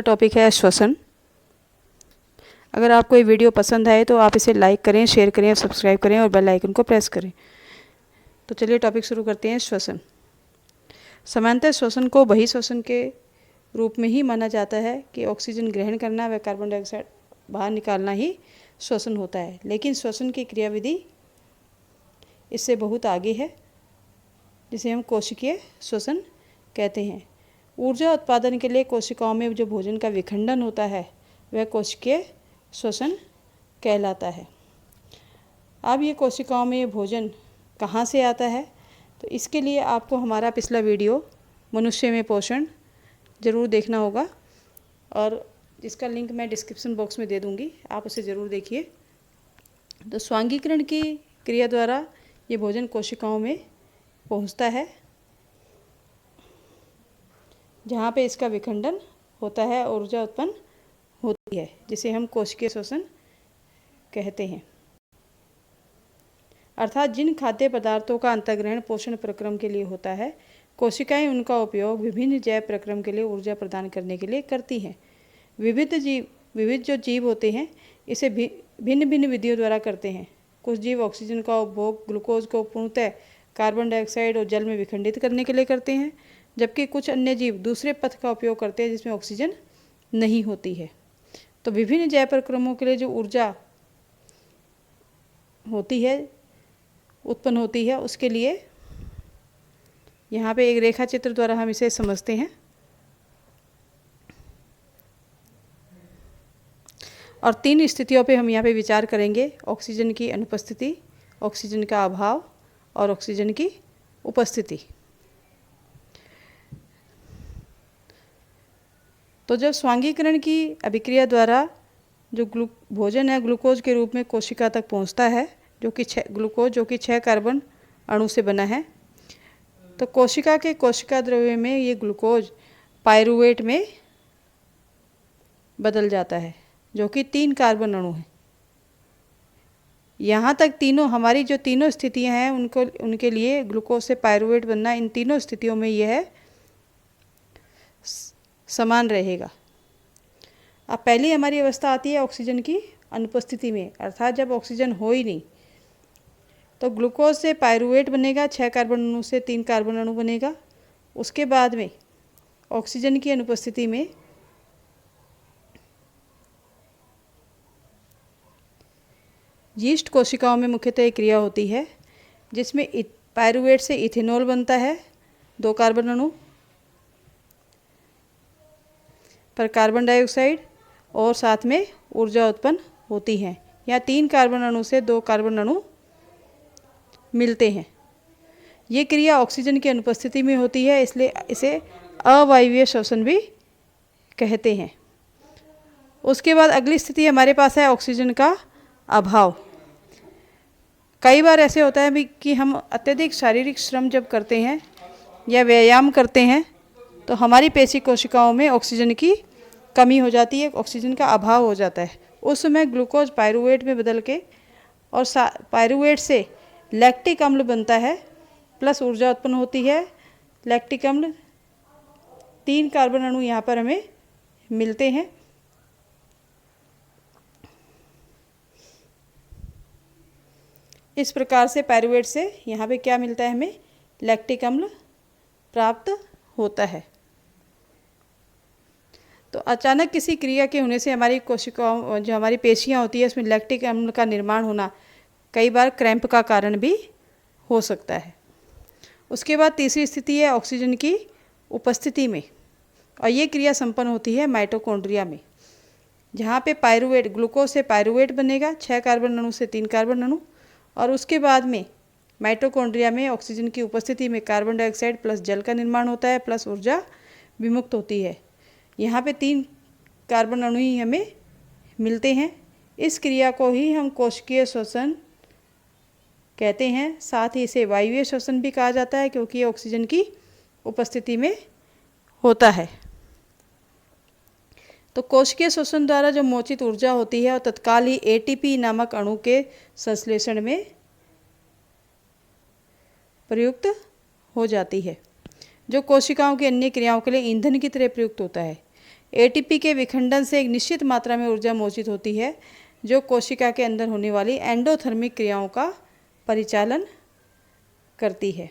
Topic है श्वसन। अगर आपको ये वीडियो पसंद आए तो आप इसे लाइक करें, शेयर करें और सब्सक्राइब करें और बेल आइकन को प्रेस करें। तो चलिए टॉपिक शुरू करते हैं। श्वसन। सामान्यतः श्वसन को बहिःश्वसन के रूप में ही माना जाता है कि ऑक्सीजन ग्रहण करना व कार्बन डाइऑक्साइड बाहर निकालना ही श्वसन होता है, लेकिन श्वसन की क्रियाविधि इससे बहुत आगे है, जिसे हम कोशिकीय श्वसन कहते हैं। ऊर्जा उत्पादन के लिए कोशिकाओं में जो भोजन का विखंडन होता है वह कोशिकीय श्वसन कहलाता है। अब ये कोशिकाओं में भोजन कहाँ से आता है, तो इसके लिए आपको हमारा पिछला वीडियो मनुष्य में पोषण ज़रूर देखना होगा और जिसका लिंक मैं डिस्क्रिप्शन बॉक्स में दे दूँगी, आप उसे ज़रूर देखिए। तो स्वांगीकरण की क्रिया द्वारा ये भोजन कोशिकाओं में पहुँचता है, जहाँ पे इसका विखंडन होता है और ऊर्जा उत्पन्न होती है, जिसे हम कोशिकीय श्वसन कहते हैं। अर्थात जिन खाद्य पदार्थों का अंतर्ग्रहण पोषण प्रक्रम के लिए होता है, कोशिकाएं उनका उपयोग विभिन्न जैव प्रक्रम के लिए ऊर्जा प्रदान करने के लिए करती हैं। विविध जो जीव होते हैं इसे भिन्न भिन्न विधियों द्वारा करते हैं। कुछ जीव ऑक्सीजन का उपभोग ग्लूकोज को पूर्णतः कार्बन डाइऑक्साइड और जल में विखंडित करने के लिए करते हैं, जबकि कुछ अन्य जीव दूसरे पथ का उपयोग करते हैं जिसमें ऑक्सीजन नहीं होती है। तो विभिन्न जैव प्रक्रमों के लिए जो ऊर्जा होती है, उत्पन्न होती है, उसके लिए यहाँ पे एक रेखा चित्र द्वारा हम इसे समझते हैं। और तीन स्थितियों पे हम यहाँ पे विचार करेंगे: ऑक्सीजन की अनुपस्थिति, ऑक्सीजन का अभाव और ऑक्सीजन की उपस्थिति। तो जब स्वांगीकरण की अभिक्रिया द्वारा जो भोजन है ग्लूकोज के रूप में कोशिका तक पहुंचता है, जो कि 6 कार्बन अणु से बना है, तो कोशिका के कोशिका द्रव्य में ये ग्लूकोज पाइरूवेट में बदल जाता है, जो कि 3 कार्बन अणु है। यहाँ तक तीनों हमारी जो तीनों स्थितियाँ हैं उनके लिए ग्लूकोज से पाइरूवेट बनना इन तीनों स्थितियों में यह समान रहेगा। अब पहली हमारी अवस्था आती है ऑक्सीजन की अनुपस्थिति में, अर्थात जब ऑक्सीजन हो ही नहीं, तो ग्लूकोज से पाइरूवेट बनेगा, 6 कार्बन अणु से 3 कार्बन अणु बनेगा। उसके बाद में ऑक्सीजन की अनुपस्थिति में यीस्ट कोशिकाओं में मुख्यतः एक क्रिया होती है जिसमें पाइरूवेट से इथेनॉल बनता है, 2 कार्बन अणु पर कार्बन डाइऑक्साइड और साथ में ऊर्जा उत्पन्न होती है। यहाँ 3 कार्बन अणु से 2 कार्बन अणु मिलते हैं। ये क्रिया ऑक्सीजन की अनुपस्थिति में होती है, इसलिए इसे अवायवीय श्वसन भी कहते हैं। उसके बाद अगली स्थिति हमारे पास है ऑक्सीजन का अभाव। कई बार ऐसे होता है भी कि हम अत्यधिक शारीरिक श्रम जब करते हैं या व्यायाम करते हैं तो हमारी पेशी कोशिकाओं में ऑक्सीजन की कमी हो जाती है, ऑक्सीजन का अभाव हो जाता है। उस समय ग्लूकोज पाइरूवेट में बदल के और पाइरूवेट से लैक्टिक अम्ल बनता है, प्लस ऊर्जा उत्पन्न होती है। लैक्टिक अम्ल 3 कार्बन अणु यहाँ पर हमें मिलते हैं। इस प्रकार से पाइरूवेट से यहाँ पे क्या मिलता है, हमें लैक्टिक अम्ल प्राप्त होता है। तो अचानक किसी क्रिया के होने से हमारी कोशिकाओं जो हमारी पेशियाँ होती है उसमें लैक्टिक अम्ल का निर्माण होना कई बार क्रैम्प का कारण भी हो सकता है। उसके बाद तीसरी स्थिति है ऑक्सीजन की उपस्थिति में, और ये क्रिया संपन्न होती है माइटोकॉन्ड्रिया में, जहाँ पे पाइरूवेट ग्लूकोज से पाइरूवेट बनेगा, 6 कार्बन अणु से 3 कार्बन अणु, और उसके बाद में माइटोकॉन्ड्रिया में ऑक्सीजन की उपस्थिति में कार्बन डाइऑक्साइड प्लस जल का निर्माण होता है, प्लस ऊर्जा विमुक्त होती है। यहाँ पे 3 कार्बन अणु ही हमें मिलते हैं। इस क्रिया को ही हम कोशिकीय श्वसन कहते हैं। साथ ही इसे वायवीय श्वसन भी कहा जाता है, क्योंकि ये ऑक्सीजन की उपस्थिति में होता है। तो कोशिकीय श्वसन द्वारा जो मोचित ऊर्जा होती है और तत्काल ही एटीपी नामक अणु के संश्लेषण में प्रयुक्त हो जाती है, जो कोशिकाओं की अन्य क्रियाओं के लिए ईंधन की तरह प्रयुक्त होता है। एटीपी के विखंडन से एक निश्चित मात्रा में ऊर्जा मौजूद होती है जो कोशिका के अंदर होने वाली एंडोथर्मिक क्रियाओं का परिचालन करती है।